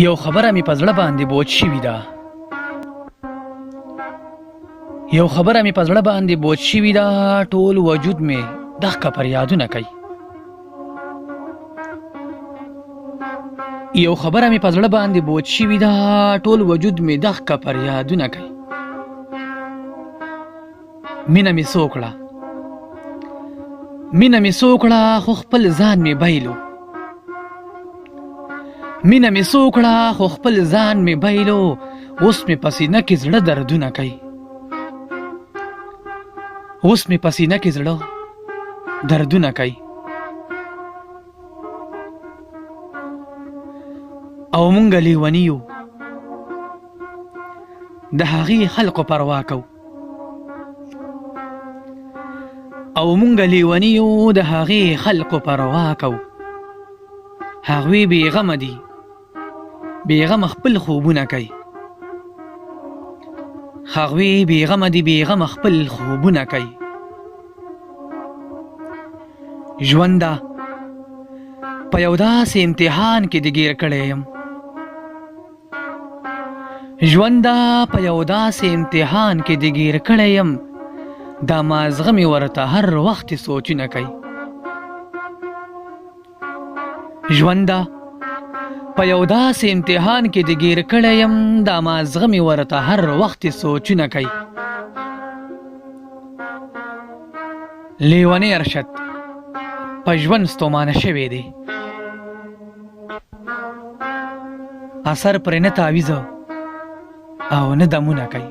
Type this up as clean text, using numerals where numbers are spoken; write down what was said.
یو خبره مې په زړه باندې بوج شوې ده یو خبره مې په زړه باندې بوج شوې ده ټول وجود مې دغه فریادونه کوي یو خبره مې په زړه باندې بوج شوې ده ټول وجود مې دغه فریادونه کوي مینه مې څه وکړه مینه مې څه وکړه خو خپل ځان مې بایلو مینه مې څه وکړه خو خپل ځان مې بایلو اوس مې په سینه کې زړه دردونه کوي اوس مې په سینه کې زړه دردونه کوي او مونږ لیوني یو د هغې خلقو پروا کوو او مونږ لیوني یو د هغې خلقو پروا کوو هغوی بېغمه دي بېغمه خپل خوبونه کوي هغوی بېغمه دي بېغمه خپل خوبونه کوي ژونده په یو داسې امتحان کې دې ګیر کړی یم ژونده په یو داسې امتحان کې دې ګیر کړی یم دا مازغه مې ورته هر وخت سوچونه کوي ژونده په یو داسې امتحان کې دې ګیر کړی یم دا مازغه مې ورته هر وخت سوچونه کوي لیونی ارشد په ژوند ستومانه شوی دی اثر پرې نه تعویضه او نه دمونه کوي